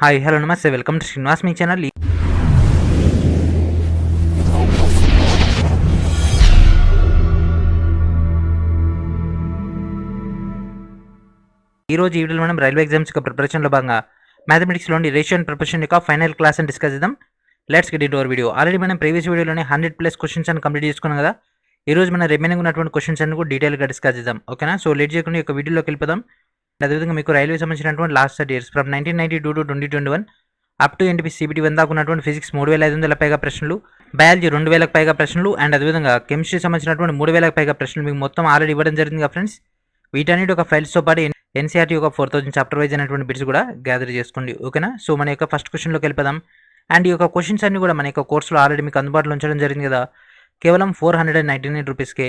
Hi hello నమస్తే welcome to Srinivas me channel. ఈరోజు ఈ వీడియోలో మనం రైల్వే ఎగ్జామ్స్ యొక్క ప్రిపరేషన్లో భాగంగా మ్యాథమెటిక్స్లోని రేషియో అండ్ ప్రపోర్షన్ యొక్క ఫైనల్ క్లాస్ అని డిస్కస్ చేద్దాం. Let's get into hour video. Already మనం ప్రీవియస్ వీడియోలోనే 100+ క్వశ్చన్స్ అని కంప్లీట్ చేసుకున్నాం కదా. ఈరోజు మన రిమైనింగ్ ఉన్నటువంటి క్వశ్చన్స్ అన్ని కూడా డీటెయిల్గా డిస్కస్ చేద్దాం. ఓకేనా? సో లేట్ చేయకుండా ఒక వీడియోలోకి వెళ్ళిపోదాం. అదేవిధంగా మీకు రైల్వే సంబంధించినటువంటి last 30 years from 1992 to 2021 up to NTP CBT 1 దాకా ఉన్నటువంటి ఫిజిక్స్ 3500 పైగా ప్రశ్నలు, బయాలజీ 2000 పైగా ప్రశ్నలు అండ్ అదేవిధంగా కెమిస్ట్రీ సంబంధించినటువంటి 3000 పైగా ప్రశ్నలు మీకు మొత్తం ఆల్రెడీ ఇవ్వడం జరిగింది కదా ఫ్రెండ్స్. వీటన్నిటి ఒక ఫైల్స్తో పాటు NCERT ఒక 4000 చాప్టర్ వైజ్ అనేటువంటి బిట్స్ కూడా గ్యాదర్ చేసుకోండి. ఓకేనా? సో మన యొక్క ఫస్ట్ క్వశ్చన్లోకి వెళ్ళిపోదాం. అండ్ ఈ యొక్క క్వశ్చన్స్ అన్ని కూడా మన యొక్క కోర్సులో ఆల్రెడీ మీకు అందుబాటులో ఉంచడం జరిగింది కదా. కేవలం 499 రూపీస్కే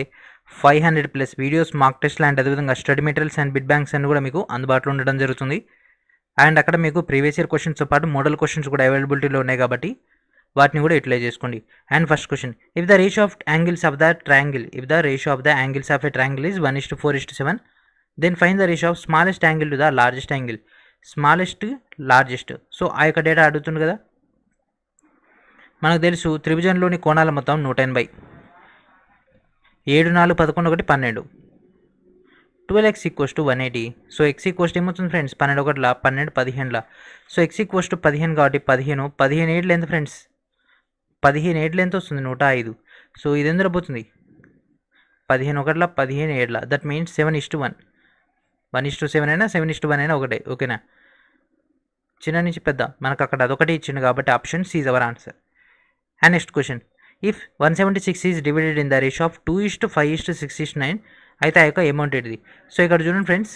500+ వీడియోస్, మార్క్ టెస్ట్లు అండ్ అదేవిధంగా study materials and bit banks అన్ని కూడా మీకు అందుబాటులో ఉండడం జరుగుతుంది. అండ్ అక్కడ మీకు ప్రీవియస్ ఇయర్ క్వశ్చన్స్తో పాటు మోడల్ క్వశ్చన్స్ కూడా అవైలబిలిటీలో ఉన్నాయి కాబట్టి వాటిని కూడా యూటిలైజ్ చేసుకోండి. And first question, if the ratio of angles of the triangle of a triangle is 1:4:7, then find the ratio of smallest angle to the largest angle. Largest. So ఆ యొక్క data అడుగుతుంది కదా. మనకు తెలుసు త్రిభుజంలోని కోణాల మొత్తం 180, 7 4 11 1 12, 12x = 180. సో x ఏమవుతుంది friends? 12 1 12 15. So x = 15 కాబట్టి 15 8 ఎంత ఫ్రెండ్స్? 15 8 ఎంత వస్తుంది? 105. సో ఇది ఎందులో పోతుంది? 15 1 15 7. That means 7:1. 1:7 అయినా 7:1 అయినా ఒకటే. ఓకేనా? చిన్న నుంచి పెద్ద మనకు అక్కడ అదొకటి ఇచ్చింది కాబట్టి option C is our answer. And next question, if 176 is divided in the ratio of 2:5:6:9, అయితే ఆ యొక్క అమౌంట్ ఏంటిది? సో ఇక్కడ చూడండి ఫ్రెండ్స్,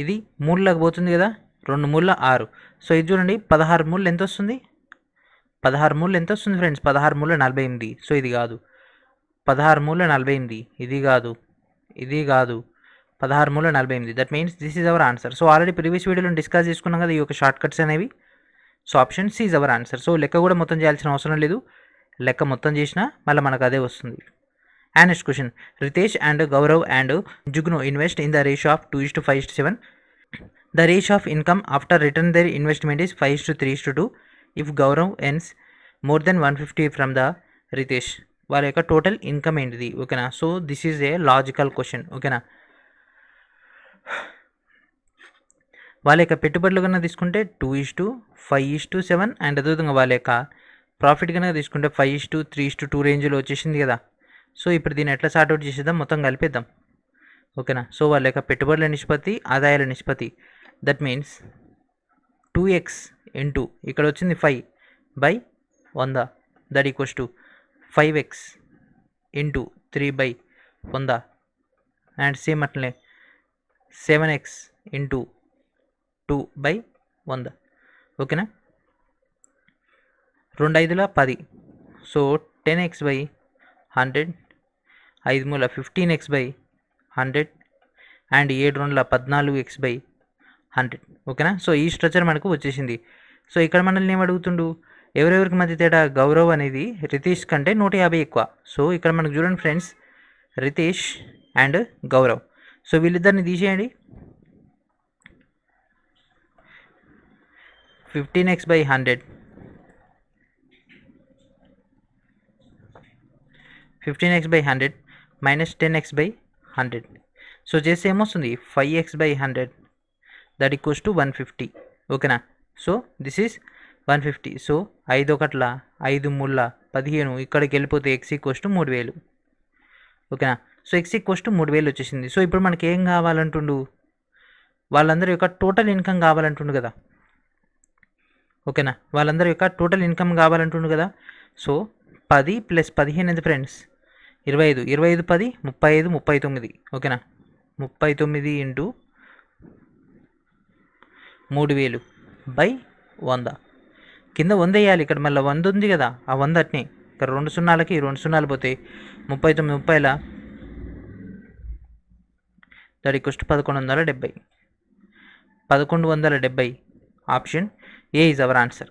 ఇది 3లకు పోతుంది కదా, 2 3 6. సో ఇది చూడండి 16 3 ఎంత వస్తుంది? 16 3 ఎంత వస్తుంది ఫ్రెండ్స్? 16 3 48. సో ఇది కాదు. 16 3 48. ఇది కాదు. 16 3 48. That means this is our answer. So already previous వీడియోలో డిస్కస్ చేసుకున్నాం కదా ఈ యొక్క షార్ట్ కట్స్ అనేవి. So option C is our answer. So లెక్క కూడా మొత్తం చేయాల్సిన అవసరం లేదు. లెక్క మొత్తం చేసినా మళ్ళీ మనకు అదే వస్తుంది. And next question, Ritesh and Gaurav and Jugnu invest in the ratio of 2:5:7. The ratio of income after return their investment is 5:3:2. If Gaurav earns more than 150 from the Ritesh, వాళ్ళ యొక్క టోటల్ ఇన్కమ్ ఏంటిది? ఓకేనా? So this is a logical question. ఓకేనా? వాళ్ళ యొక్క పెట్టుబడులు కన్నా తీసుకుంటే 2:5:7 అండ్ అదేవిధంగా వాళ్ళ యొక్క ప్రాఫిట్ కనుక తీసుకుంటే 5:3:2 రేంజ్లో వచ్చేసింది కదా. సో ఇప్పుడు దీన్ని ఎట్లా సార్ట్అవుట్ చేసేద్దాం? మొత్తం కలిపేద్దాం. ఓకేనా? సో వాళ్ళ యొక్క పెట్టుబడుల నిష్పత్తి, ఆదాయాల నిష్పత్తి, దట్ మీన్స్ 2x ఇంటూ ఇక్కడ వచ్చింది 5/100, that equals to 5x into 3/100 and same అట్లనే 7x ఇంటూ 2/100. ఓకేనా? 2 5 10. So 10x/100, 5 3 15x/100 and 7 2 14x/100. ఓకేనా? సో ఈ స్ట్రక్చర్ మనకు వచ్చేసింది. సో ఇక్కడ మనల్ని ఏం అడుగుతుండు? ఎవరెవరికి మధ్య తేడా? గౌరవ్ అనేది రితేష్ కంటే 150 ఎక్కువ. సో ఇక్కడ మనకు చూడండి friends, Ritesh and Gaurav. So వీళ్ళిద్దరిని తీసేయండి. 15x/100, 15x/100 minus 10x/100. So చేస్తే ఏమొస్తుంది? 5x/100, that equals to 150. ఓకేనా? So this is 150. సో 5 1 5 3 15, ఇక్కడికి వెళ్ళిపోతే x = 3000. ఓకేనా? సో x = 3000 వచ్చేసింది. సో ఇప్పుడు మనకి ఏం కావాలంటుండు? వాళ్ళందరి యొక్క టోటల్ ఇన్కమ్ కావాలంటుండు కదా. ఓకేనా? వాళ్ళందరి యొక్క టోటల్ ఇన్కమ్ కావాలంటుండు కదా. సో 10 + 15 ఎంత ఫ్రెండ్స్? 25. 25 10 35 39. ఓకేనా? 39 ఇంటూ 3000/100. కింద 100 వేయాలి. ఇక్కడ మళ్ళీ 100 ఉంది కదా, ఆ 100 అట్నే ఇక్కడ 2 సున్నాలకి 2 సున్నాలు పోతాయి. 39 30 that equals to 1170. 1170. Option A is our answer.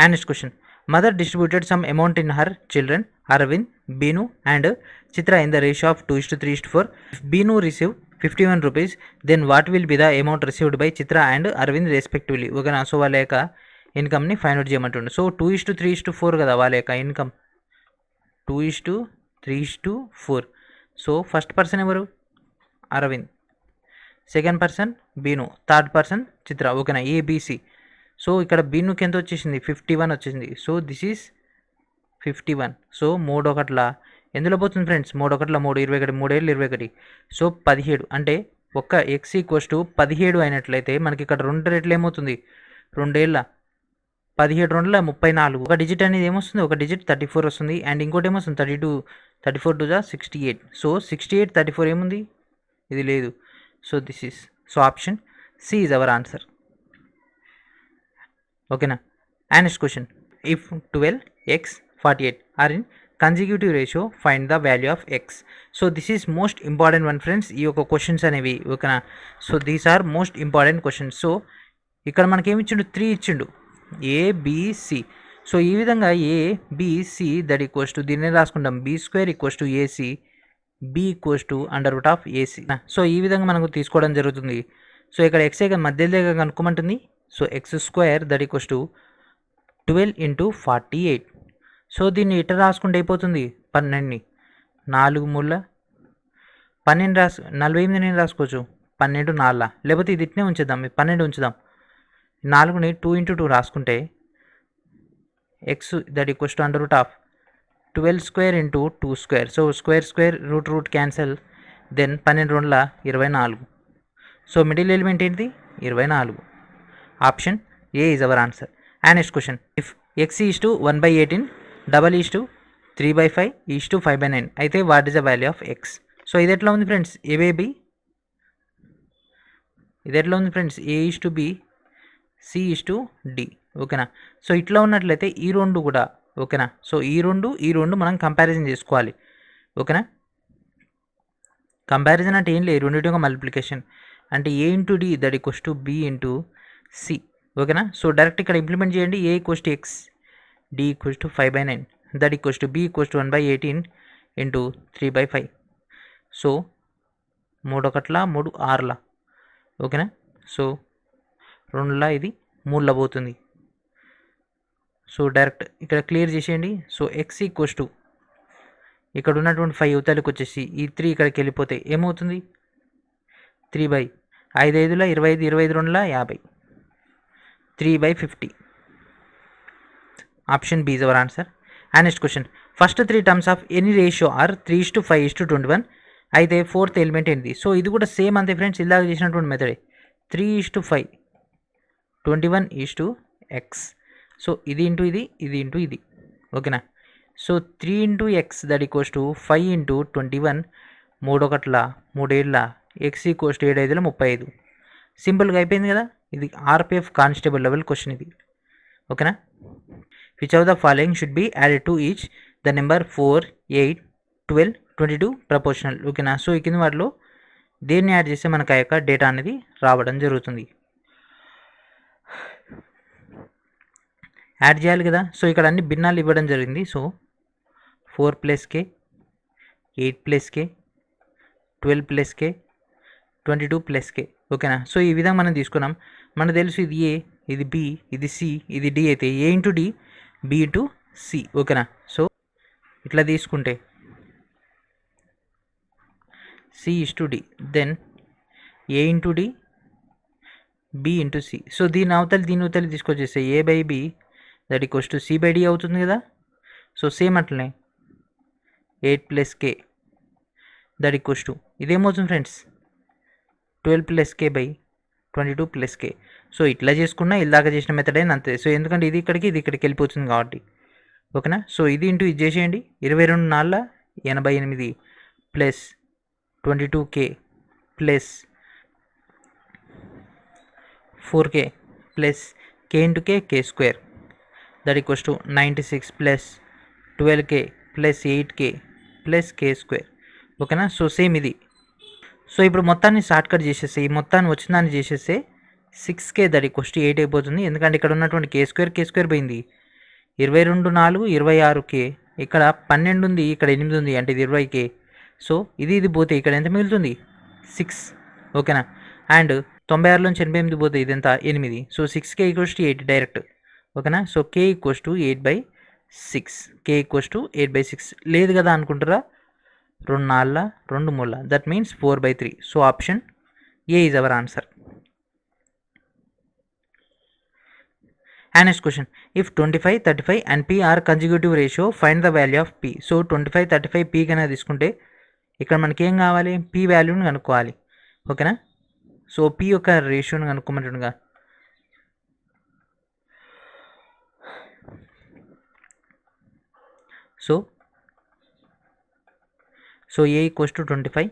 And next question, mother distributed some amount in her children Arvind, Binu and Chitra in the ratio of 2:3:4. If Binu receive 51 rupees, then what will be the amount received by Chitra and Aravind respectively. ఓకేనా. So వాళ్ళ యొక్క ఇన్కమ్ని find out చేయమంటుండే. So 2:3:4 కదా వాళ్ళ యొక్క income, 2:3:4. So first person ఎవరు? Arvind, second person బీను, third person చిత్ర. ఓకేనా, ఏబిసి. సో ఇక్కడ బీనుకి ఎంత వచ్చేసింది? 51 వచ్చింది. So this is 51. సో 3 ఎందులో పోతుంది ఫ్రెండ్స్? 3 21, 3 21. సో 17. అంటే ఒక్క ఎక్స్ ఈక్వల్స్ టు 17 అయినట్లయితే మనకి ఇక్కడ 2 రెట్లు ఏమవుతుంది? 2 17 2 34. ఒక డిజిట్ అనేది ఏమొస్తుంది? ఒక డిజిట్ 34 వస్తుంది. అండ్ ఇంకోటి ఏమొస్తుంది? 32, 34 2 68. సో 68 34 ఏముంది? ఇది లేదు. So this is, so option C is our answer. ఓకేనా. And next question, if 12x 48 are in consecutive ratio find the value of X. So this is most important one friends, ఈ యొక్క questions అనేవి. ఓకేనా. So these are most important questions. సో ఇక్కడ మనకి ఏమి ఇచ్చిండు? 3 ఇచ్చిండు, ఏబిసి. సో ఈ విధంగా ఏబిసి దట్ ఈక్వల్స్ టు, దీన్ని రాసుకుంటాం, b² equals to AC, b equals to √AC. So ఈ విధంగా మనకు తీసుకోవడం జరుగుతుంది. సో ఇక్కడ ఎక్స్ మధ్యలో దగ్గర కనుక్కోమంటుంది. So x² that equals to 12 × 48. So దీన్ని ఇట్లా రాసుకుంటే అయిపోతుంది, 12ని 4 3 12 48 నేను రాసుకోవచ్చు, 12 4, లేకపోతే ఇది ఇట్నే ఉంచుదాం, 12 ఉంచుదాం. 4ని 2 × 2 రాసుకుంటే x that equals to √12² × 2². So square root cancel, then 12 2 24. So middle element ఏంటిది? 24. Option A is our answer. And next question, if x is to 1/18, double is to 3/5, is to 5/9 అయితే what is the value of X. So ఇది ఎట్లా ఉంది friends? AB, ఇది ఎట్లా ఉంది friends? A is to B, C is to D. ఓకేనా. So ఇట్లా ఉన్నట్లయితే ఈ రెండు కూడా. ఓకేనా. సో ఈ రెండు మనం కంపారిజన్ చేసుకోవాలి. ఓకేనా. కంపారిజన్ అంటే ఏం లేదు, రెండింటి యొక్క మల్టిప్లికేషన్. అంటే A into D that equals to B into C. ఓకేనా. సో డైరెక్ట్ ఇక్కడ ఇంప్లిమెంట్ చేయండి. A equals to X, D equals to 5/9 that equals to B equals to 1/18 into 3/5. So 3 1 3 6. ఓకేనా. సో 2 ఇది 3 పోతుంది. సో డైరెక్ట్ ఇక్కడ clear చేసేయండి. So X equals to ఇక్కడ ఉన్నటువంటి 5 యువతలకు వచ్చేసి ఈ 3 ఇక్కడికి వెళ్ళిపోతే ఏమవుతుంది? 3/5 5 5 25, 25 2 50, 3/50. Option B is our answer. And next question, first 3 terms of any ratio are 3:5:21 అయితే ఫోర్త్ ఎలిమెంట్ ఏంటి? సో ఇది కూడా సేమ్ అంతే ఫ్రెండ్స్, ఇలాగ చేసినటువంటి మెథడే. 3:5 21 x. సో ఇది ఇంటూ ఇది, ఇది ఇంటూ ఇది. ఓకేనా. So 3 × x that equals to 5 × 21, 3 1 3 7, x equals to 7 5 35. సింపుల్గా అయిపోయింది కదా. ఇది ఆర్పిఎఫ్ కానిస్టేబుల్ లెవెల్ క్వశ్చన్ ఇది. ఓకేనా. Which of the following should be added to each the number 4, 8, 12, 22 proportional. ఓకేనా. సో ఈ కింద వాటిలో దేన్ని యాడ్ చేస్తే మనకు ఆ యొక్క డేటా అనేది రావడం జరుగుతుంది. యాడ్ చేయాలి కదా. సో ఇక్కడ అన్ని భిన్నాలు ఇవ్వడం జరిగింది. So 4 + k, 8 + k, 12 + k, 22 + k. ఓకేనా. సో ఈ విధంగా మనం తీసుకున్నాం. మనకు తెలుసు ఇది ఏ, ఇది బి, ఇది సి, ఇది డి అయితే A into D, B into C. ఓకేనా. సో ఇట్లా తీసుకుంటే C is to D, then A into D, B into C. So దీని అవతలి తీసుకొచ్చేస్తే a/b that equals to c/d అవుతుంది కదా. సో సేమ్ అట్లనే 8 + k దట్ ఈక్వల్స్ టు ఇదేమవుతుంది ఫ్రెండ్స్? 12 + k / 22 + k. సో ఇట్లా చేసుకున్నా ఇలాగా చేసిన మెథడ్ అయినా అంతే. సో ఎందుకంటే ఇది ఇక్కడికి వెళ్ళిపోతుంది కాబట్టి. ఓకేనా. సో ఇది ఇంటూ ఇది చేసేయండి. 22 4 88 plus 22k plus 4k plus k into k² that equals to 96 plus 12k plus 8k plus k². ఓకేనా. సో సేమ్ ఇది. సో ఇప్పుడు మొత్తాన్ని షార్ట్ కట్ చేసేస్తే, ఈ మొత్తాన్ని వచ్చిన దాన్ని చేసేస్తే 6k దట్ ఈక్వల్స్ టు 8 అయిపోతుంది. ఎందుకంటే ఇక్కడ ఉన్నటువంటి k² పోయింది. 22 4 26k, ఇక్కడ 12 ఉంది, ఇక్కడ 8 ఉంది, అంటే ఇది 20k. సో ఇది పోతే ఇక్కడ ఎంత మిగులుతుంది? 6 ఓకేనా. అండ్ 96 నుంచి 88 పోతే ఇది ఎంత 8. So 6k equals to 8 direct ఓకేనా. So k equals to 8/6 k equals to 8/6 లేదు కదా అనుకుంటారా. 2 4 2 3 that means 4/3. So option A is our answer. And next question, if 25, 35 and p are consecutive ratio, find the value of p. So 25, 35 p కన్నా తీసుకుంటే ఇక్కడ మనకి ఏం కావాలి, p వాల్యూని కనుక్కోవాలి ఓకేనా. సో p యొక్క రేషియోని కనుక్కోమంటుండగా so a equals to 25,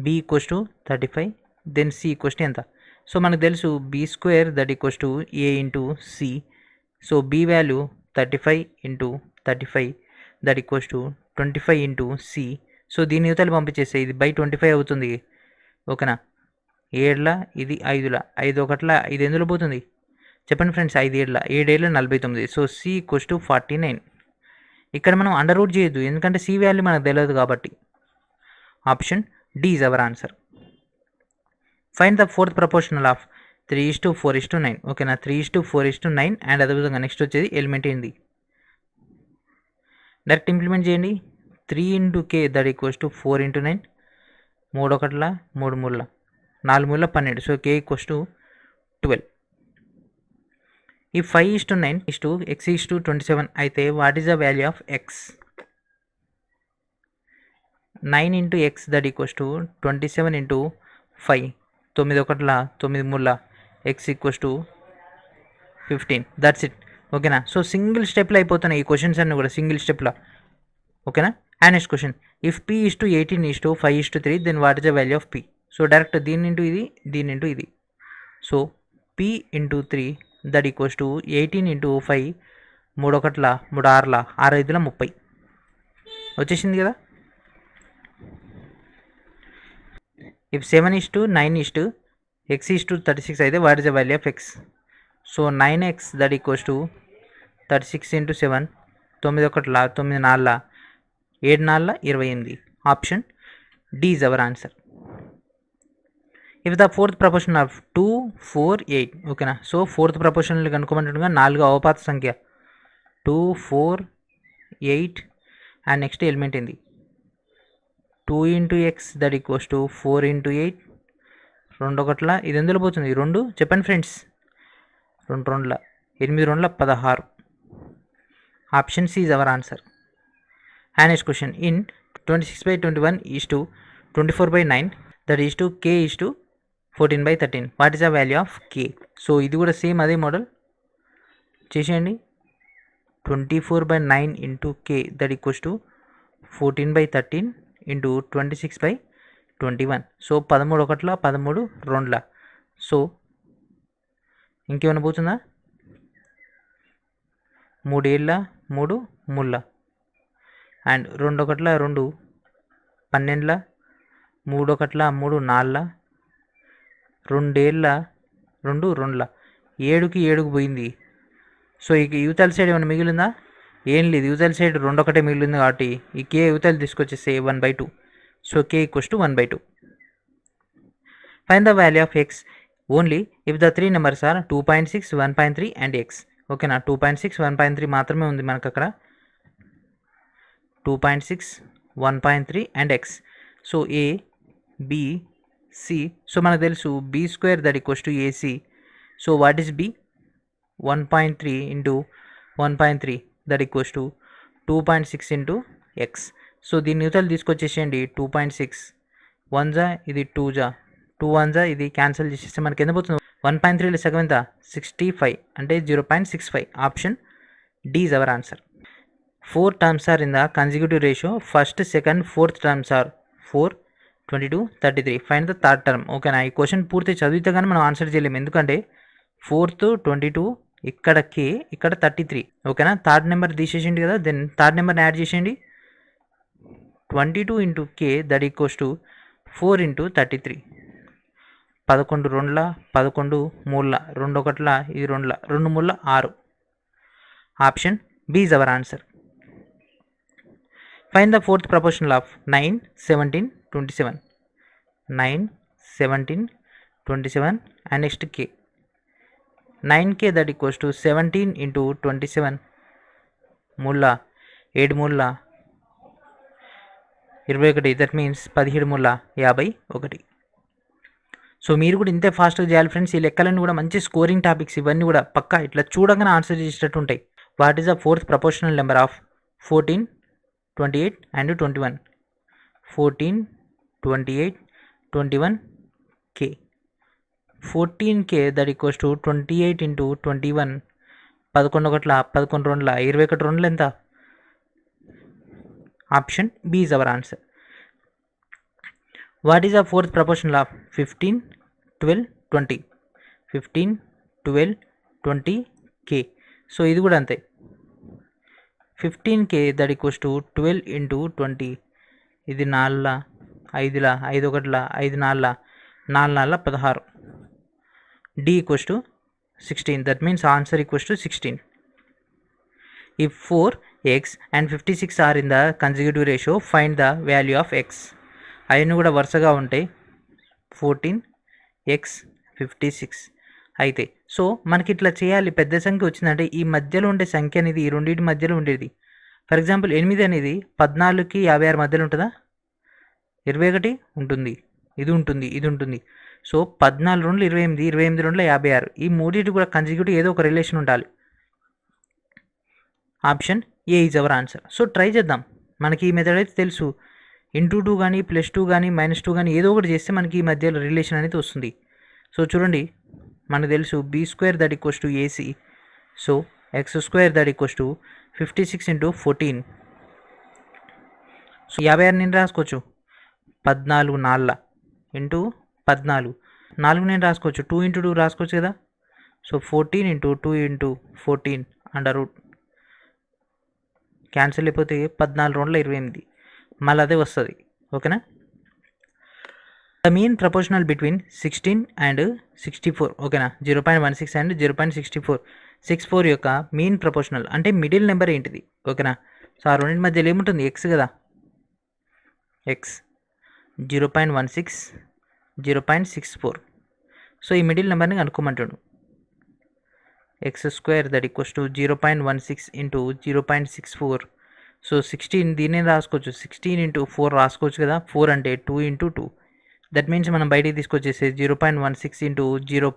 b equals to 35, then c equals to ఎంత. సో మనకు తెలుసు B square that equals to A into C. So B value 35 into 35 that equals to 25 into C. So దీని యువతలు పంపించేస్తే ఇది by 25 అవుతుంది ఓకేనా. 7 ఇది 5 5 1 5 ఎందులో పోతుంది చెప్పండి friends. 5 7 7 49. So C equals to 49. ఇక్కడ మనం అండర్ రూట్ చేయొద్దు ఎందుకంటే సి వాల్యూ మనకు తెలియదు కాబట్టి. Option D is our answer. Find the fourth proportional of 3:4:9 ఓకేనా. 3:4:9 అండ్ అదేవిధంగా నెక్స్ట్ వచ్చేది ఎలిమెంట్ ఏంది డైరెక్ట్ ఇంప్లిమెంట్ చేయండి. 3 into K that equals to 4 into 9, 3 1 3 3 4 3 12. So K equals to 12. ఈ 5:9 x:27 అయితే what is the value of X. 9 into X that equals to 27 into 5, 9 1 9 3 X equals to 15. That's it ఓకేనా. So single స్టెప్లో అయిపోతున్నాయి ఈ questions అన్నీ కూడా single స్టెప్లో ఓకేనా. And next question, if p is to 18:5:3 then what is the value of p. So direct దీని into ఇది దీని ఇంటూ ఇది. So p into 3 that equals to 18 into 5, 3 1 3 6 6 5 30 వచ్చేసింది కదా. ఇఫ్ 7:9 x:36 అయితే what is the value of X. So 9x that equals to 36 into 7, 9 1 9 4 7 4 28. Option D is our answer. If the fourth proportion of 2 4 8 ఓకేనా. So fourth ప్రపోర్షన్లు కనుక్కోమంటుండగా 4 అవపాత సంఖ్య 2 4 8 and next element ఏంది 2 into X that equals to 4 into 8, 2 1 ఇది ఎందులో పోతుంది 2 చెప్పండి friends. 2 2 8 2 16. Option C is our answer. And next question, in 26/21 is to 24/9 that is to K is to 14/13 what is the value of K. So ఇది కూడా same అదే model చేసేయండి. 24/9 into K that equals to 14/13 into 26/21. So 13 1 13 2. So ఇంకేమైనా పోతుందా 3 7 3 3 and 2 1 2 12 3 1 3 4 2 7 2 2 7కి 7కి పోయింది. So ఇక యూతల్ side ఏమైనా మిగిలిందా ఏం లేదు. యూతల్ సైడ్ 2 1 మిగిలింది కాబట్టి ఈ కే యూతల్ తీసుకొచ్చేస్తే 1/2. So K equals to 1/2. Find the value of X only if the 3 numbers are 2.6 1.3 and X ఓకేనా. 2.6 1.3 మాత్రమే ఉంది మనకు అక్కడ. 2.6 1.3 and X. So A B C. So మనకు తెలుసు B square that equals to AC. So what is B 1.3 into 1.3 that equals to 2.6 into X. So దీన్ని యూతలు తీసుకొచ్చేసేయండి 2.6 1 జా ఇది 2 జా 2 1 జా ఇది క్యాన్సిల్ చేసేస్తే మనకి ఎంత పోతుంది 1.3లో సగం ఎంత 65 అంటే 0.65. Option D is our answer. 4 terms are in the consecutive ratio. First, second, fourth terms are 4, 22, 33. Find the third term. ఓకేనా. ఈ క్వశ్చన్ పూర్తి చదివితే కానీ మనం ఆన్సర్ చేయలేము ఎందుకంటే 4th 22 ఇక్కడ కే ఇక్కడ 33 ఓకేనా. థర్డ్ నెంబర్ తీసేసిండి కదా దెన్ థర్డ్ నెంబర్ని యాడ్ చేసేయండి 22 into K that equals to 4 into 33. 11 2 11 3 2 1 ఇది 2 2 3 6. Option B is our answer. Find the fourth proportional of 9, 17, 27. 9, 17, 27 and next k. 9k that equals to 17 into 27 మూల 7 మూల 21, దట్ మీన్స్ 17 మూల 51. So మీరు కూడా ఇంతే ఫాస్ట్గా చేయాలి ఫ్రెండ్స్. ఈ లెక్కలన్నీ కూడా మంచి స్కోరింగ్ టాపిక్స్, ఇవన్నీ కూడా పక్కా ఇట్లా చూడగానే ఆన్సర్ చేసేటట్టు ఉంటాయి. What is the fourth proportional number of 14, 28 and 21? 14, 28, 21k. 14k that equals to 28 into 21. 11 ఒకట్ల 11 రెండుల 21 రెండుల ఎంత? Option B is our answer. What is the fourth proportional of 15, 12, 20? 15, 12, 20k. So ఇది కూడా అంతే. 15k that equals to 12 into 20. ఇది 4ల 5ల 5 ఒకట్ల 5 4ల 4 4ల 16. D equals to 16. That means answer equals to 16. If 4x and 56 are in the consecutive ratio, find the value of x. అవన్నీ కూడా వరుసగా ఉంటాయి. 14x 56 అయితే సో మనకి ఇట్లా చేయాలి. పెద్ద సంఖ్య వచ్చిందంటే ఈ మధ్యలో ఉండే సంఖ్య అనేది ఈ రెండింటి మధ్యలో ఉండేది. ఫర్ ఎగ్జాంపుల్ 8 అనేది 14కి 56 మధ్యలో ఉంటుందా? 21 ఉంటుంది, ఇది ఉంటుంది, ఇది ఉంటుంది. సో 14 రెండులు 28, 28 రెండుల 56. ఈ మూడింటి కూడా కన్సిక్యూటివ్ ఏదో ఒక రిలేషన్ ఉండాలి. Option A is our answer. So try చేద్దాం. మనకి ఈ మెథడ్ అయితే తెలుసు. ఇంటూ 2 కానీ +2 కానీ -2 కానీ ఏదో ఒకటి చేస్తే మనకి ఈ మధ్యలో రిలేషన్ అనేది వస్తుంది. సో చూడండి, మనకు తెలుసు b² that equals to AC. So x² that equals to 56 into 14. So 56 నేను రాసుకోవచ్చు 14 4 ఇంటూ 14. 4 నేను రాసుకోవచ్చు 2 into 2 రాసుకోవచ్చు కదా. So 14 into 2 into 14 under root cancel అయిపోతే 14 రెండుల 28 మళ్ళీ అదే వస్తుంది. ఓకేనా. The mean proportional between 16 and 64. ఓకేనా. 0.16 and 0.64. 64 యొక్క మీన్ ప్రపోర్షనల్ అంటే మిడిల్ నెంబర్ ఏంటిది? ఓకేనా. సో ఆ రెండింటి మధ్యలో ఏముంటుంది? ఎక్స్ కదా. ఎక్స్ 0.16, 0.64. సో ఈ మిడిల్ నెంబర్ని కనుక్కోమంటాడు. x² that equals to 0.16 into 0.64. So 16 దీన్ని రాసుకోవచ్చు. 16 into 4 రాసుకోవచ్చు కదా. 4 అంటే 2 into 2. దట్ మీన్స్ మనం బయటికి తీసుకొచ్చేసి 0.16 ఇంటూ 0.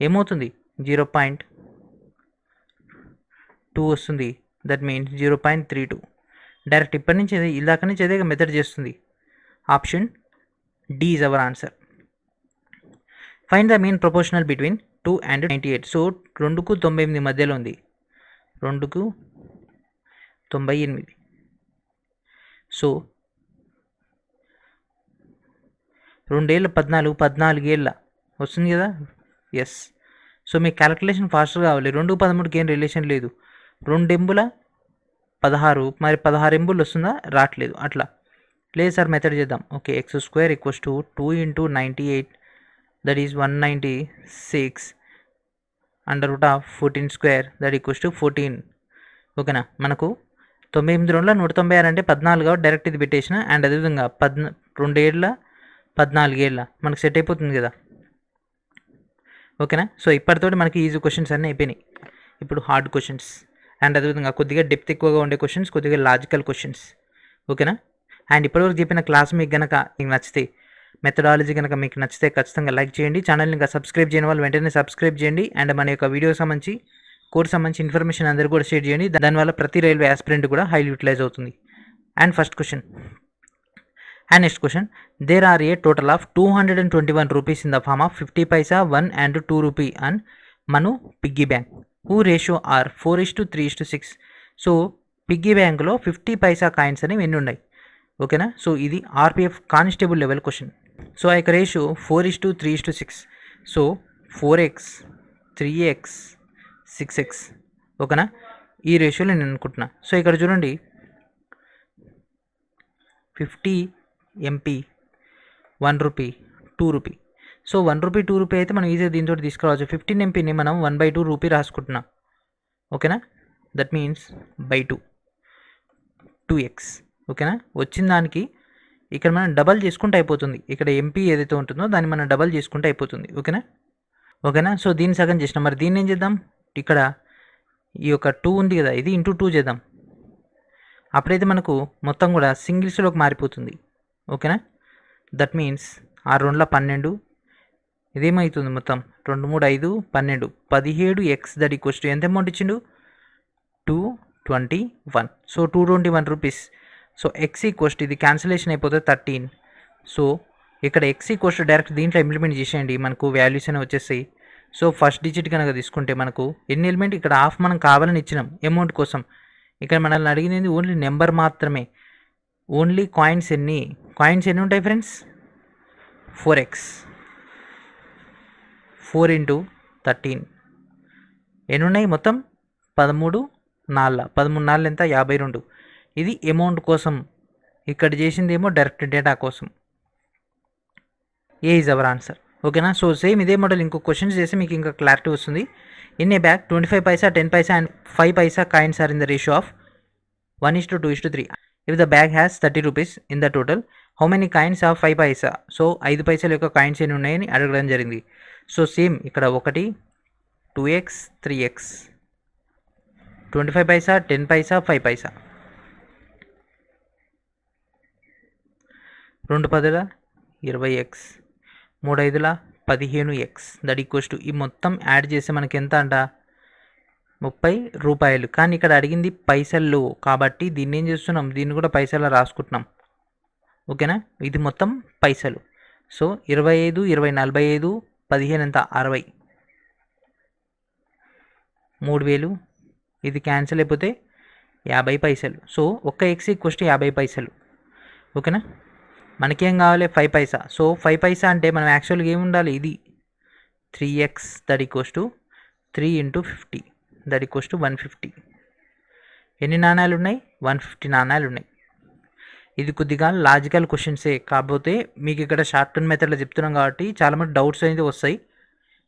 ఏమవుతుంది? 0.2 వస్తుంది. That means 0.32. డైరెక్ట్ ఇప్పటి నుంచి ఇలాక నుంచి అదే మెథడ్ చేస్తుంది. Option D is our answer. Find the mean proportional between 2 and 98. So 2కు 98 మధ్యలో ఉంది. 2కు 98. సో 2 ఏళ్ళ 14, 14 ఏళ్ళ వస్తుంది కదా. ఎస్. సో మీకు క్యాలిక్యులేషన్ ఫాస్ట్గా కావాలి. 2కు 13కి ఏం రిలేషన్ లేదు. 2 ఎంబుల 16, మరి 16 ఎంబులు వస్తుందా? రావట్లేదు. అట్లా లేదు సార్, మెథడ్ చేద్దాం. Okay, x² equals to 2 into 98, that is 196 under root of 14² that equals to 14. ఓకేనా. మనకు 98 రెండుల 196 అంటే 14 కాబట్టి డైరెక్ట్ ఇది పెట్టేసిన. అండ్ అదేవిధంగా 2 ఏళ్ళ 14 ఏళ్ళ మనకు సెట్ అయిపోతుంది కదా. ఓకేనా. సో ఇప్పటితోటి మనకి ఈజీ క్వశ్చన్స్ అన్నీ అయిపోయినాయి. ఇప్పుడు హార్డ్ క్వశ్చన్స్ అండ్ అదేవిధంగా కొద్దిగా డెప్త్ ఎక్కువగా ఉండే క్వశ్చన్స్, కొద్దిగా లాజికల్ క్వశ్చన్స్. ఓకేనా. అండ్ ఇప్పటివరకు చెప్పిన క్లాస్ మీకు నచ్చితే, మెథడాలజీ కనుక మీకు నచ్చితే ఖచ్చితంగా లైక్ చేయండి. ఛానల్ని ఇంకా సబ్స్క్రైబ్ చేయని వాళ్ళు వెంటనే సబ్స్క్రైబ్ చేయండి. అండ్ మన యొక్క వీడియో సంబంధించి కోర్స్ సంబంధించి ఇన్ఫర్మేషన్ అందరూ కూడా షేర్ చేయండి. దానివల్ల ప్రతి రైల్వే ఆస్పిరెంట్ కూడా హైలీ యూటిలైజ్ అవుతుంది. And first question and next question. There are a total of 221 rupees in the form of 50 paisa, 1 and 2 rupee and Manu piggy bank. Who ratio are 4:3:6. So piggy బ్యాంక్లో 50 paisa coins అనేవి ఎన్ని ఉన్నాయి? ఓకేనా. So ఇది RPF constable level question. So ఆ యొక్క ratio 4:3:6. So 4x, 3x, 6x. ఓకేనా. ఈ రేషియోలో నేను అనుకుంటున్నా. సో ఇక్కడ చూడండి 50 MP, 1 rupee, 2 rupee. So 1 rupee, 2 rupee అయితే మనం ఈజీగా దీంతో తీసుకురావచ్చు. 15 MPని మనం 1/2 రూపీ రాసుకుంటున్నాం. ఓకేనా. That means by 2, 2x. ఓకేనా. వచ్చిన దానికి ఇక్కడ మనం డబల్ చేసుకుంటే అయిపోతుంది. ఇక్కడ ఎంపీ ఏదైతే ఉంటుందో దాన్ని మనం డబల్ చేసుకుంటే అయిపోతుంది. ఓకేనా. సో దీన్ని సగం చేసినాం. మరి దీన్ని ఏం చేద్దాం, ఇక్కడ ఈ యొక్క 2 ఉంది కదా, ఇది ఇంటూ 2 చేద్దాం. అప్పుడైతే మనకు మొత్తం కూడా సింగిల్స్లోకి మారిపోతుంది. ఓకేనా. దట్ మీన్స్ 6 2 12, ఇదేమవుతుంది మొత్తం 2 3 5 12 17x దట్ ఈక్వల్స్ టు ఎంత అమౌంట్ ఇచ్చిండు 221. So 221 rupees. So X equals to ఇది క్యాన్సిలేషన్ అయిపోతుంది 13. సో ఇక్కడ ఎక్స్ ఈక్వల్స్ టు డైరెక్ట్ దీంట్లో ఇంప్లిమెంట్ చేసేయండి, మనకు వాల్యూస్ అనేవి వచ్చేస్తాయి. సో ఫస్ట్ డిజిట్ కనుక తీసుకుంటే మనకు ఎన్ని ఎలిమెంట్, ఇక్కడ హాఫ్ మనం కావాలని ఇచ్చినాం అమౌంట్ కోసం. ఇక్కడ మనల్ని అడిగింది ఓన్లీ నెంబర్ మాత్రమే. ఓన్లీ కాయిన్స్ ఎన్ని ఉంటాయి ఫ్రెండ్స్, 4x 4 ఇంటూ 13 ఎన్ని ఉన్నాయి మొత్తం 13 4 ఎంత 52. ఇది అమౌంట్ కోసం, ఇక్కడ చేసింది ఏమో డైరెక్ట్ డేటా కోసం. A is our answer. ఓకేనా. సో సేమ్ ఇదే మోడల్ ఇంకో క్వశ్చన్స్ చేసి మీకు ఇంకా క్లారిటీ వస్తుంది. In a bag 25 paisa 10 paisa and 5 paisa coins are in the ratio of 1:2:3. If the bag has 30 rupees in the total, how many coins of 5 paisa. So 5 పైసల యొక్క coins ఎన్ని ఉన్నాయని అడగడం జరిగింది. సో సేమ్ ఇక్కడ 1 2x 3x 25 paisa 10 Paisa 5 Paisa 2 10ల 20x 3 5ల 15x that equals to ఈ మొత్తం add చేస్తే మనకి ఎంత అంట 30 రూపాయలు. కానీ ఇక్కడ అడిగింది పైసల్లో కాబట్టి దీన్ని ఏం చేస్తున్నాం, దీన్ని కూడా పైసల్లో రాసుకుంటున్నాం. ఓకేనా. ఇది మొత్తం పైసలు. సో 25 20 45 15 ఎంత 60 3000. ఇది క్యాన్సిల్ అయిపోతే 50 పైసలు. సో ఒక్క ఎక్స్ ఈక్వల్స్ టు 50 పైసలు. ఓకేనా. మనకేం కావాలి 5 పైసా. సో 5 పైసా అంటే మనం యాక్చువల్గా ఏమి ఉండాలి, ఇది 3x that equals to 3 into 50 that equals to 150. ఎన్ని నాణ్యాలు ఉన్నాయి 150 నాణ్యాలు ఉన్నాయి. ఇది కొద్దిగా లాజికల్ క్వశ్చన్సే, కాకపోతే మీకు ఇక్కడ షార్ట్ టర్మ్ మెథడ్లో చెప్తున్నాం కాబట్టి చాలామంది డౌట్స్ అయితే వస్తాయి.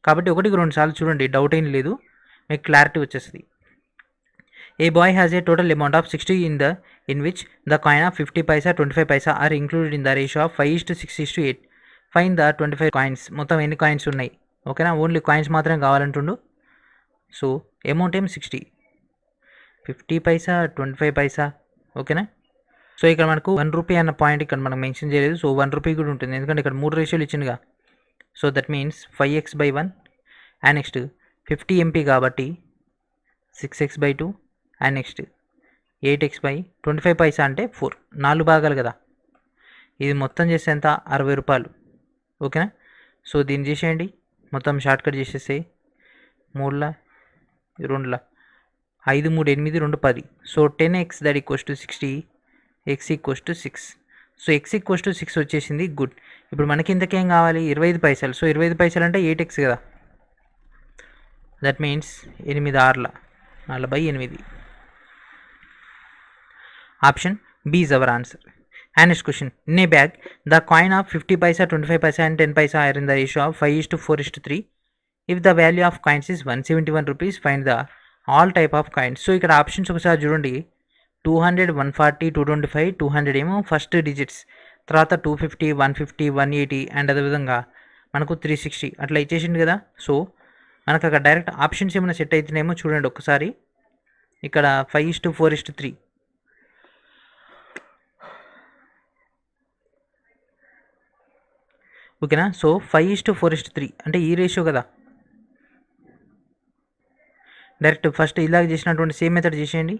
కాబట్టి 1కి 2 సార్లు చూడండి, డౌట్ ఏం లేదు, మీకు క్లారిటీ వచ్చేస్తుంది. A boy has a total amount of 60 in which the coin of 50 paisa 25 paisa are included in the ratio of 5:6:8. Find the 25 coins. మొత్తం ఎన్ని కాయిన్స్ ఉన్నాయి. ఓకేనా. ఓన్లీ కాయిన్స్ మాత్రమే కావాలంటుండు. సో అమౌంట్ ఏం 60, 50 పైసా 25 పైసా. ఓకేనా. సో ఇక్కడ మనకు 1 రూపీ అన్న పాయింట్ ఇక్కడ మనకు మెన్షన్ చేయలేదు. సో 1 రూపీ కూడా ఉంటుంది, ఎందుకంటే ఇక్కడ 3 రేషియోలు ఇచ్చిందిగా. So that means 5x/1 and next 50 MP కాబట్టి 6x/2 అండ్ నెక్స్ట్ 8x/25 పైసా అంటే 4 4 భాగాలు కదా. ఇది మొత్తం చేస్తే ఎంత 60 రూపాయలు. ఓకేనా. సో దీన్ని చేసేయండి, మొత్తం షార్ట్కట్ చేసేస్తే 3 2 5 3 8 2 10. So 10x that equals to 60, x equals to 6. So x equals to 6 వచ్చేసింది. గుడ్. ఇప్పుడు మనకి ఇంతకేం కావాలి 25 పైసలు. సో 25 పైసలు అంటే 8x కదా. That means 8 6 48. Option B is our answer. And next question. In a bag the coin of 50 paisa 25 paisa and 10 paisa are in the ratio of 5:4:3. If the value of coins is 171 rupees, find the all type of coins. So ఇక్కడ options ఒకసారి చూడండి. 200 140 225 200 ఏమో first digits, తర్వాత 250 150 180 and అదేవిధంగా మనకు 360 అట్లా ఇచ్చేసింది కదా. సో మనకు అక్కడ డైరెక్ట్ ఆప్షన్స్ ఏమైనా సెట్ అవుతున్నాయేమో చూడండి ఒకసారి. ఇక్కడ 5:4:3. ఓకేనా. సో 5:4:3 అంటే ఈ రేషియో కదా. డైరెక్ట్ ఫస్ట్ ఇలాగ చేసినటువంటి సేమ్ మెథడ్ చేసేయండి.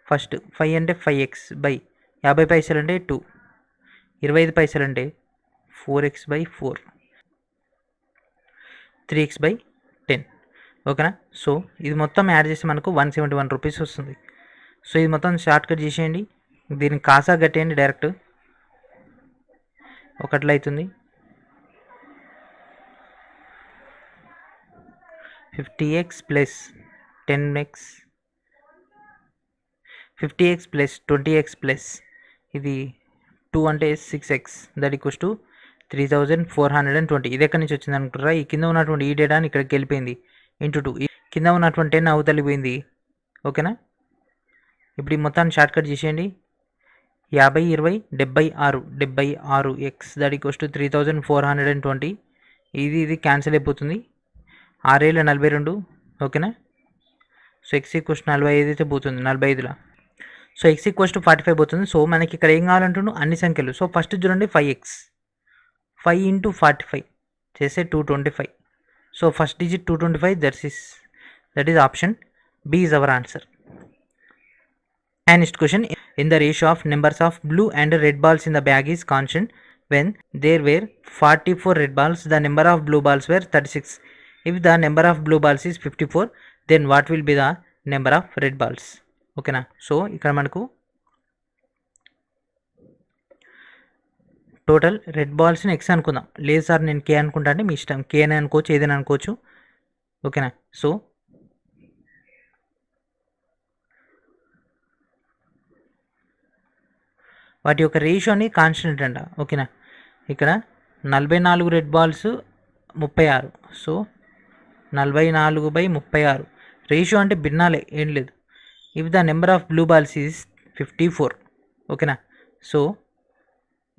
ఫస్ట్ 5 అంటే 5x/50 పైసలు అంటే 2, 25 పైసలు అంటే 4x/4, 3x/10. ఓకేనా. సో ఇది మొత్తం యాడ్ చేసి మనకు 171 రూపీస్ వస్తుంది. సో ఇది మొత్తం షార్ట్కట్ చేసేయండి, దీన్ని కాసా కట్టేయండి డైరెక్ట్. ఒకట్లా అవుతుంది 50x plus 10x 50x plus 20x plus ఇది 2 అంటే 6x దట్ ఈక్వల్స్ టు 3420. ఇది ఎక్కడి నుంచి వచ్చింది అనుకుంటారా, ఈ కింద ఉన్నటువంటి ఈ డేటాని ఇక్కడికి వెళ్ళిపోయింది ఇంటూ 2, కింద ఉన్నటువంటి 10 అవతలిపోయింది. ఓకేనా. ఇప్పుడు ఈ మొత్తాన్ని షార్ట్కట్ చేసేయండి. 50 20 76 76 ఎక్స్ దట్ ఈక్వల్స్ టు 3420. ఇది క్యాన్సిల్ అయిపోతుంది. 6 42 ఓకేనా. సో ఎక్స్ ఈక్వల్స్ 45 అయితే పోతుంది 45లో. సో ఎక్స్ ఈక్వల్స్ టు 45 పోతుంది. సో మనకి ఇక్కడ ఏం కావాలంటున్నాం అన్ని సంఖ్యలు. సో ఫస్ట్ చూడండి 5x 5 ఇంటూ 45 చేస్తే 225. So first digit 225 that is option B is our answer. And next question, in the ratio of numbers of blue and red balls in the bag is constant when there were 44 red balls, the number of blue balls were 36. If the number of blue balls is 54, then what will be the number of red balls? ఓకేనా. So ఇక్కడ మనకు total red బాల్స్ని X అనుకుందాం. లేదు sir నేను కే అనుకుంటా అంటే మీ ఇష్టం, కే అని అనుకోవచ్చు ఏదైనా అనుకోవచ్చు ఓకేనా. సో వాటి యొక్క రేషియోని కాన్స్టెంట్ అంట ఓకేనా. ఇక్కడ 44 రెడ్ బాల్స్ 36. సో 44/36 రేషియో అంటే భిన్నాలే ఏం లేదు. If the number of blue balls is 54 ఓకేనా. సో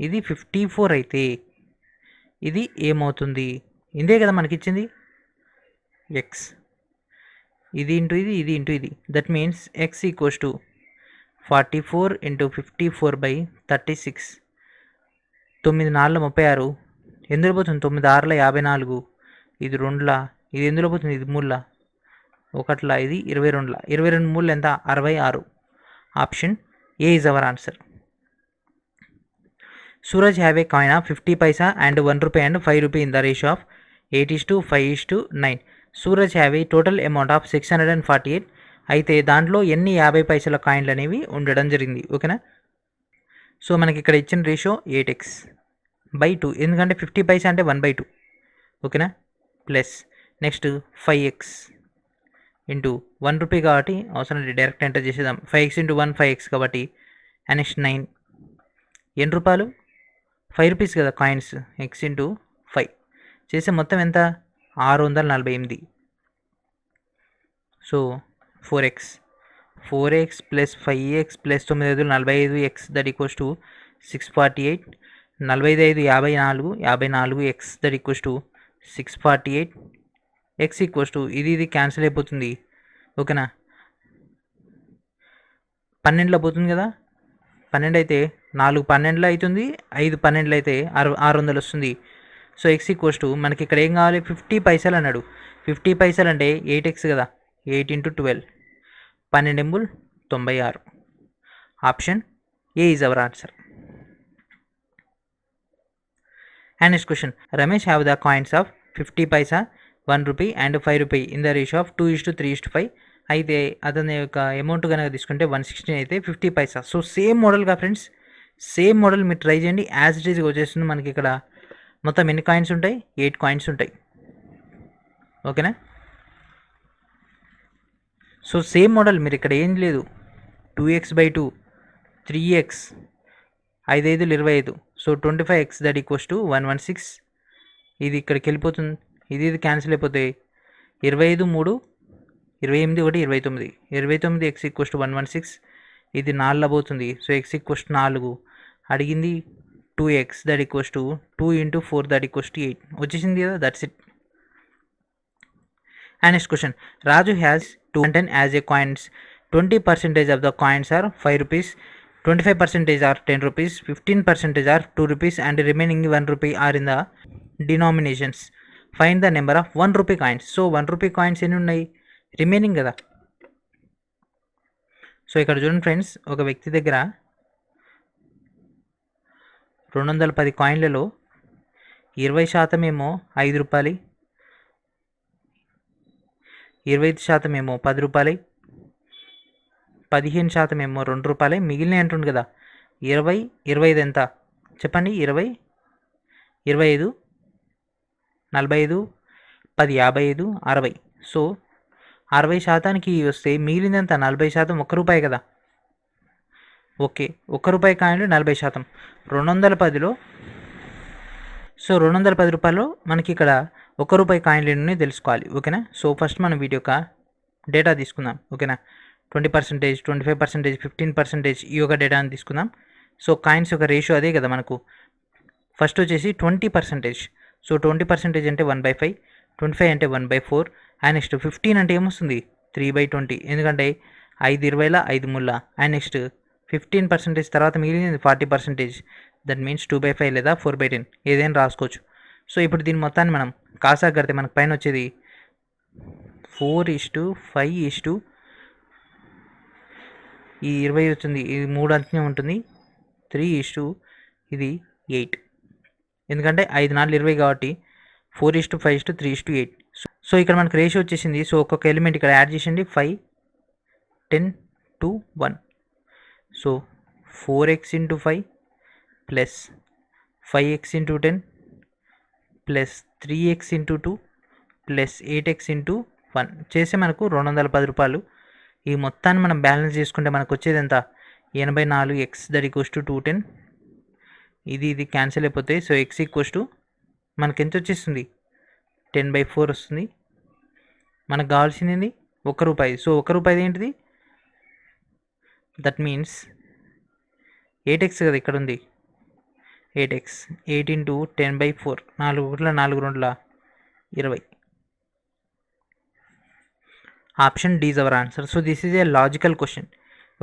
ఇది 54 అయితే ఇది ఏమవుతుంది, ఇదే కదా మనకి ఇచ్చింది ఎక్స్, ఇది ఇంటూ ఇది, ఇది ఇంటూ ఇది. That means X equals to 44 × 54/36. 9 4 36 ఎందులో పోతుంది, 9 6 54, ఇది 2 ఇది ఎందులో పోతుంది, ఇది 3 1 ఇది 22 22 3 ఎంత 66. Option A is our answer. Suraj have a coin of 50 paisa and 1 rupee and 5 rupee in the ratio of 8:5:9. Suraj have a total amount of 648. అయితే దాంట్లో ఎన్ని 50 పైసల కాయిన్లు అనేవి ఉండడం జరిగింది ఓకేనా. సో మనకి ఇక్కడ ఇచ్చిన రేషియో 8x/2 ఎందుకంటే 50 పైసా అంటే 1/2 ఓకేనా. Plus next 5x into 1 rupee కాబట్టి అవసరం డైరెక్ట్ ఎంటర్ చేసేద్దాం. 5x × 1 5x కాబట్టి. అండ్ నెక్స్ట్ 9 ఎన్ని రూపాయలు 5 రూపీస్ కదా కాయిన్స్, x × 5 చేసే మొత్తం ఎంత 648. So 4x plus 5x plus 9 5 45x that equals to 648. 45 5 54x that equals to 648. x equals to ఇది క్యాన్సిల్ అయిపోతుంది ఓకేనా. 12లో పోతుంది కదా, 12 అయితే 4 12లో అవుతుంది, 5 12లో అయితే 600 వస్తుంది. సో ఎక్స్ ఈక్వల్స్ టు మనకి ఇక్కడ ఏం కావాలి 50 పైసలు అన్నాడు. 50 పైసలు అంటే 8x కదా, 8 × 12 12 96. Option A is our answer. And next question, Ramesh have the coins of 50 Paisa 1 rupee and 5 rupee in the ratio of 2:3:5. అయితే అతని యొక్క అమౌంట్ కనుక తీసుకుంటే 116 అయితే 50 పైసా. సో సేమ్ మోడల్గా ఫ్రెండ్స్, సేమ్ మోడల్ మీరు ట్రై చేయండి. యాజ్ ఇట్ ఈజ్గా వచ్చేస్తుంది. మనకి ఇక్కడ మొత్తం ఎన్ని కాయిన్స్ ఉంటాయి, 8 కాయిన్స్ ఉంటాయి ఓకేనా. సో సేమ్ మోడల్ మీరు ఇక్కడ ఏం లేదు, 2x/2 3x 5 5 25. So 25x that equals to 116. ఇది ఇక్కడికి వెళ్ళిపోతుంది, ఇది క్యాన్సిల్ అయిపోతాయి. 25 3 28 1 29 29 x ఈక్వల్స్ టు 116. ఇది 4లో పోతుంది. సో x ఈక్వల్స్ టు 4 అడిగింది 2x that equals to 2 × 4 that equals to 8 వచ్చేసింది కదా, that's it. And next question, Raju has 210 as a coins. 20% of the coins are 5 rupees, 25% are 10 rupees, 15% are 2 rupees and remaining 1 rupee are in the denominations. Find the number of 1 rupee coins. So 1 rupee coins ఎన్ని ఉన్నాయి, remaining కదా. So ఇక్కడ చూడండి friends, ఒక వ్యక్తి దగ్గర 210 కాయిన్లలో 20% ఏమో 5 రూపాయలు, 25% ఏమో 10 రూపాయలు, 15% ఏమో 2 రూపాయలు, మిగిలినవి అంటుంది కదా. 20 25 ఎంత చెప్పండి, 20 25 45 10 55 60. సో 60%కి వస్తే మిగిలిందంత 40%, 1 రూపాయి కదా. ఓకే, 1 రూపాయి కాయిన్లు 40%, 210లో. సో 210 రూపాయలు మనకి ఇక్కడ 1 రూపాయి కాయిన్లు తెలుసుకోవాలి ఓకేనా. సో ఫస్ట్ మనం వీటి యొక్క డేటా తీసుకుందాం ఓకేనా. 20%, 25%, 15% ఈ యొక్క డేటాని తీసుకుందాం. సో కాయిన్స్ యొక్క రేషియో అదే కదా మనకు. ఫస్ట్ వచ్చేసి 20%. సో 20% అంటే 1/5, 25 అంటే 1/4, అండ్ నెక్స్ట్ 15 అంటే ఏమొస్తుంది 3/20, ఎందుకంటే 5/20 5 ముళ్ళ. అండ్ నెక్స్ట్ 15% తర్వాత మిగిలింది 40%, దట్ మీన్స్ 2/5 లేదా 4/10 ఏదైనా రాసుకోవచ్చు. సో ఇప్పుడు దీని మొత్తాన్ని మనం కాసాగా కడితే మనకు పైన వచ్చేది 4:5 ఈ 20 వచ్చింది, ఇది 3 అంచనా ఉంటుంది, 3 ఇది 8, ఎందుకంటే 5 4 20 కాబట్టి 4:5 3:8. సో ఇక్కడ మనకు రేషియో వచ్చేసింది. సో ఒక్కొక్క ఎలిమెంట్ ఇక్కడ యాడ్ చేసింది 5 10 2 1. So 4x into 5 plus 5x into 10 plus 3x into 2 plus 8x into 1 చేస్తే మనకు 210 రూపాయలు. ఈ మొత్తాన్ని మనం బ్యాలెన్స్ చేసుకుంటే మనకు వచ్చేది ఎంత 84x, దట్ ఈక్వల్స్ టు 210. ఇది క్యాన్సిల్ అయిపోతాయి. సో x ఈక్వల్స్ టు మనకి ఎంత వచ్చేస్తుంది 10/4 వస్తుంది. మనకు కావాల్సింది ₹1. సో ₹1 ఏంటిది, దట్ మీన్స్ 8x కదా ఇక్కడ ఉంది, 8x 8 into 10/4, 4 1 4 2 20. Option D is our answer. So this is a logical question.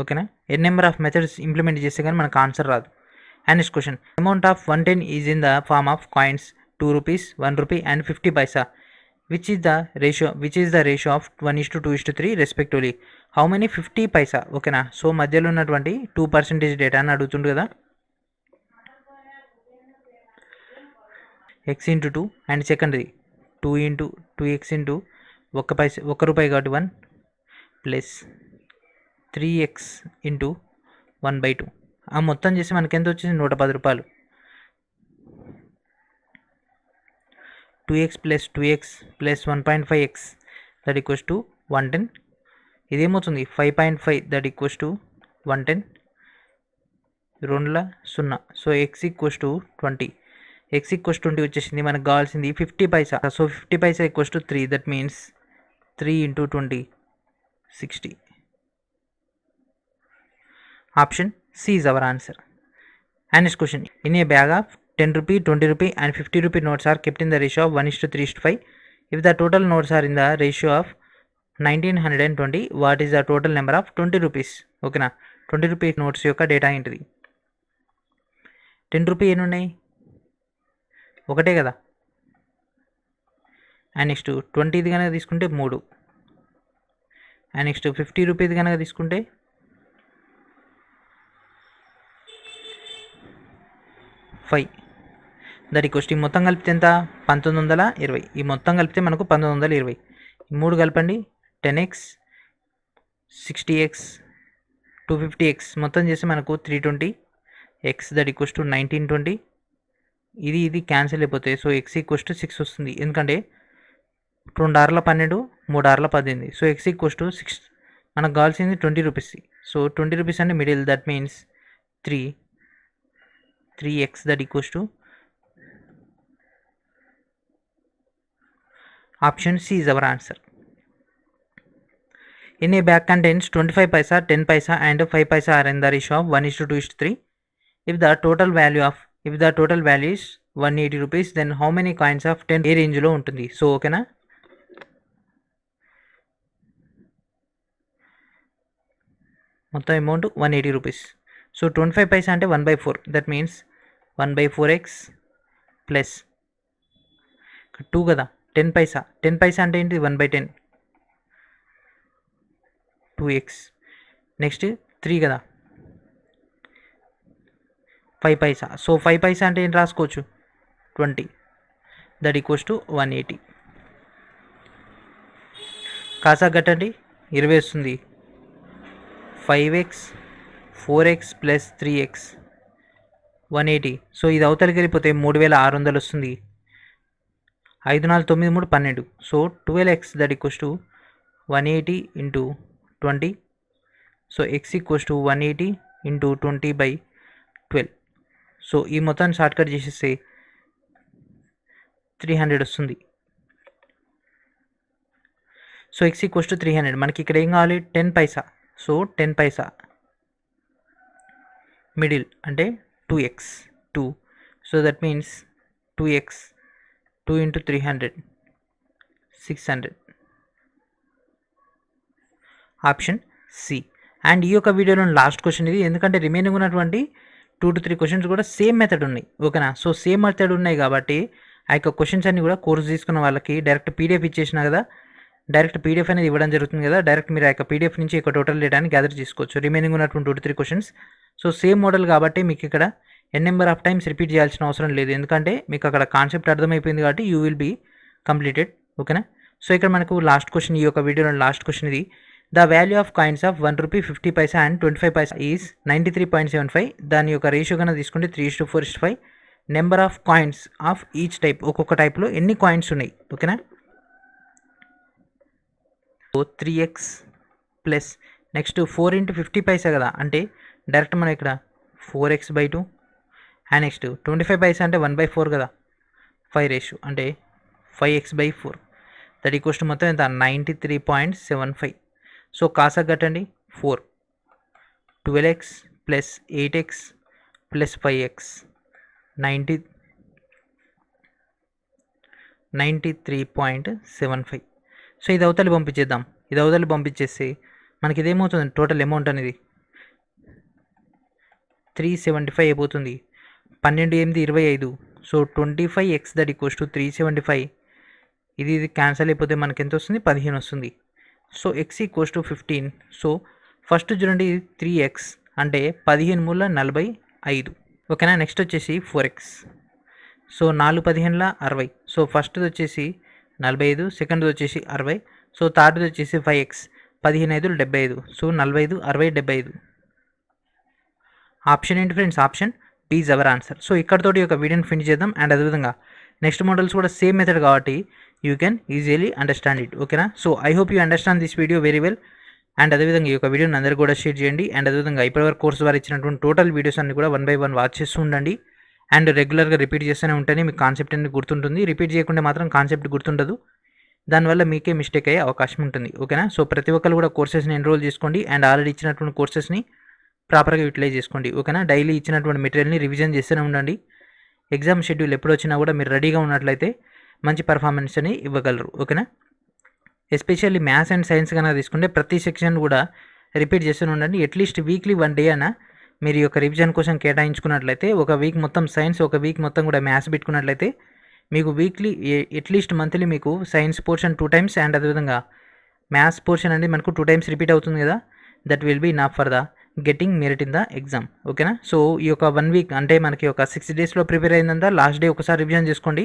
ఓకేనా, n number of methods implement చేస్తే కానీ మనకు ఆన్సర్ రాదు. And next question, amount of 110 is in the form of coins 2 rupees, 1 rupee and 50 paisa. Which is the ratio of 1:2:3 respectively? How many 50 paisa? ఓకేనా, so మధ్యలో ఉన్నటువంటి 2% data అని అడుగుతుండు కదా. x into 2 అండ్ సెకండ్ది 2 into 2x into 1 రూపాయి కాబట్టి 1 plus 3x into 1/2. ఆ మొత్తం చేసి మనకి ఎంత వచ్చింది 110 రూపాయలు. 2x plus 2x plus 1.5x that equals to 110. ఇదేమవుతుంది 5.5 that equals to 110, 2 0. So x equals to 20. x equals 20 వచ్చేసింది. మనకు కావాల్సింది 50 paisa. So 50 paisa equals to 3, that means 3 into 20 60. Option C is our answer. And next question, in a bag of 10 rupee, 20 rupee and 50 rupee notes are kept in the ratio of 1:3:5. If the total notes are in the ratio of 1920, what is the total number of 20 rupees? ఓకేనా, 20 rupee notes యొక్క data ఏంటిది. 10 rupee ఎన్ని ఉన్నాయి, ఒకటే కదా. And next 20ది కనుక తీసుకుంటే 3, and next 50 రూపీది కనుక తీసుకుంటే 5, దట్ ఈక్వల్స్ టు మొత్తం కలిపితే ఎంత 1920. ఈ మొత్తం కలిపితే మనకు 1920. ఈ 3 కలపండి 10x 60x 250x మొత్తం చేస్తే మనకు 320x, దట్ ఈక్వల్స్ టు 1920. ఇది క్యాన్సిల్ అయిపోతాయి. సో x ఈక్వల్స్ టు 6 వస్తుంది, ఎందుకంటే 2 6 12 3 6 18. So x equals to 6. మనకు కావాల్సింది 20 రూపీస్. సో 20 రూపీస్ అంటే middle, that means 3x, that equals to option C is our answer. In a bag contains 25 paisa, 10 paisa and 5 paisa are in the ratio of 1:2:3. If the total value is 180 rupees, then how many coins of 10 ఏ రేంజ్లో ఉంటుంది. So ఓకేనా, మొత్తం amount 180 rupees. So 25 పైసా అంటే 1/4, that means 1/4x plus 2 కదా. 10 పైసా అంటే ఏంటి 1/10, 2x. Next 3 కదా, 5 paisa. So 5 పైసా అంటే ఏంటి రాసుకోవచ్చు 20, దట్ ఈక్వల్స్ టు 180. కాసా కట్టండి 20 వస్తుంది. 5x 4x plus 3x 180. So ఇది అవతలికి వెళ్ళిపోతే 3600 వస్తుంది. 5 4 9 3 12. So 12x, that equals to 180 into 20. So x equals to 180 into 20/12. So ఈ మొత్తాన్ని షార్ట్కట్ చేసేస్తే 300 వస్తుంది. So x equals to 300. మనకి ఇక్కడ ఏం కావాలి 10 పైసా. సో 10 పైసా మిడిల్ అంటే 2x 2. So that means 2x 2 into 300 600. Option C. And ఈ యొక్క వీడియోలో లాస్ట్ క్వశ్చన్ ఇది, ఎందుకంటే రిమైనింగ్ ఉన్నటువంటి 2 to 3 క్వశ్చన్స్ కూడా సేమ్ మెథడ్ ఉన్నాయి. ఓకేనా? సో సేమ్ మెథడ్ ఉన్నాయి కాబట్టి ఆ యొక్క క్వశ్చన్స్ అన్ని కూడా కోర్స్ తీసుకున్న వాళ్ళకి డైరెక్ట్ పీడిఎఫ్ ఇచ్చేసినా కదా, డైరెక్ట్ పీడిఎఫ్ అనేది ఇవ్వడం జరుగుతుంది కదా, డైరెక్ట్ మీరు ఆ యొక్క పీడిఎఫ్ నుంచి ఒక టోటల్ డేటాని గ్యాదర్ చేసుకోవచ్చు రిమైనింగ్ ఉన్నటువంటి 2 to 3 questions. So same model కాబట్టి మీకు ఇక్కడ ఎన్ నెంబర్ ఆఫ్ టైమ్స్ రిపీట్ చేయాల్సిన అవసరం లేదు, ఎందుకంటే మీకు అక్కడ కాన్సెప్ట్ అర్థమైపోయింది కాబట్టి యూ విల్ బీ కంప్లీటెడ్. ఓకేనా? సో ఇక్కడ మనకు లాస్ట్ క్వశ్చన్, ఈ యొక్క వీడియోలో లాస్ట్ క్వశ్చన్ ఇది. The value of coins of 1 rupee 50 Paisa and 25 Paisa is 93.75. దాని యొక్క రేషియో కన్నా తీసుకుంటే 3:4:5. Number of coins of each type, ఒక్కొక్క టైప్లో ఎన్ని కాయిన్స్ ఉన్నాయి. ఓకేనా? So 3x plus next 4 into 50 పైసా కదా, అంటే డైరెక్ట్ మనం ఇక్కడ 4x/2 అండ్ నెక్స్ట్ 25 పైసా అంటే 1/4 కదా, 5 రేషియో అంటే 5x/4. దట్ ఈక్వల్స్ టు మొత్తం ఎంత 93.75. సో కాసా కట్టండి 4 12x plus 8x plus 5x 93.75. So ఇది అవతలి పంపించేద్దాం. ఇది అవతలి పంపించేసి మనకి ఇదేమవుతుంది, టోటల్ అమౌంట్ అనేది 375 అయిపోతుంది. 12 8 25. So 25x that equals to 375. ఇది క్యాన్సల్ అయిపోతే మనకి ఎంత వస్తుంది, 15 వస్తుంది. So x equals to 15. So first చూడండి 3x అంటే 15 మూల 45. ఓకేనా? నెక్స్ట్ వచ్చేసి 4x. సో 4 15ల 60. సో ఫస్ట్ది వచ్చేసి 45, సెకండ్ది వచ్చేసి 60. సో థర్డ్ది వచ్చేసి 5x 15 5 75. సో 45 60 75. ఆప్షన్ ఏంటి friends? Option B is our answer. So ఇక్కడతోటి ఒక వీడియోని ఫినిష్ చేద్దాం. అండ్ అదేవిధంగా నెక్స్ట్ మోడల్స్ కూడా సేమ్ మెథడ్ కాబట్టి you can easily understand it. ఓకేనా? So I hope you understand this video very well. And అదేవిధంగా ఈ యొక్క వీడియోని అందరూ కూడా షేర్ చేయండి. అండ్ అదేవిధంగా ఇప్పటివరకు కోర్సు వారు ఇచ్చినటువంటి టోటల్ వీడియోస్ అన్ని కూడా 1 by 1 వాచ్ చేస్తూ ఉండండి. అండ్ రెగ్యులర్గా రిపీట్ చేస్తూనే ఉంటేనే మీకు కాన్సెప్ట్ అనేది గుర్తుంటుంది. రిపీట్ చేయకుండా మాత్రం కాన్సెప్ట్ గుర్తుండదు, దానివల్ల మీకే మిస్టేక్ అయ్యే అవకాశం ఉంటుంది. ఓకేనా? సో ప్రతి ఒక్కరు కూడా కోర్సెస్ని ఎన్రోల్ చేసుకోండి. అండ్ ఆల్రెడీ ఇచ్చినటువంటి కోర్సెస్ని ప్రాపర్గా యూటిలైజ్ చేసుకోండి. ఓకేనా? డైలీ ఇచ్చినటువంటి మెటీరియల్ని రివిజన్ చేస్తూనే ఉండండి. ఎగ్జామ్ షెడ్యూల్ ఎప్పుడు వచ్చినా కూడా మీరు రెడీగా ఉన్నట్లయితే మంచి పర్ఫార్మెన్స్ అని ఇవ్వగలరు. ఓకేనా? ఎస్పెషల్లీ మ్యాథ్స్ అండ్ సైన్స్ కనుక తీసుకుంటే ప్రతి సెక్షన్ కూడా రిపీట్ చేస్తూనే ఉండండి. అట్లీస్ట్ వీక్లీ 1 day అయినా మీరు ఈ యొక్క రివిజన్ కోసం కేటాయించుకున్నట్లయితే, ఒక వీక్ మొత్తం సైన్స్, ఒక వీక్ మొత్తం కూడా మ్యాథ్స్ పెట్టుకున్నట్లయితే మీకు వీక్లీ అట్లీస్ట్ మంత్లీ మీకు సైన్స్ పోర్షన్ 2 times అండ్ అదేవిధంగా మ్యాథ్స్ పోర్షన్ అనేది మనకు 2 times రిపీట్ అవుతుంది కదా, that will be enough for the getting merit in the exam. ఓకేనా? సో ఈ యొక్క 1 week అంటే మనకి ఒక 6 daysలో ప్రిపేర్ అయిందంతా లాస్ట్ డే ఒకసారి రివిజన్ చేసుకోండి,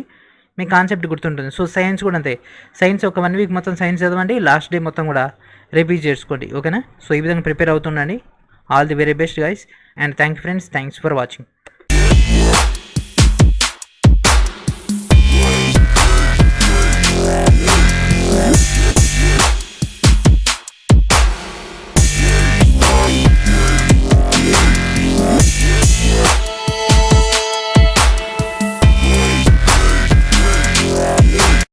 మీ కాన్సెప్ట్ గుర్తుంటుంది. సో సైన్స్ కూడా అంతే, సైన్స్ ఒక 1 week మొత్తం సైన్స్ చదవండి, లాస్ట్ డే మొత్తం కూడా రిపీట్ చేసుకోండి. ఓకేనా? సో ఈ విధంగా ప్రిపేర్ అవుతుండండి. All the very best guys, and thank you friends, thanks for watching.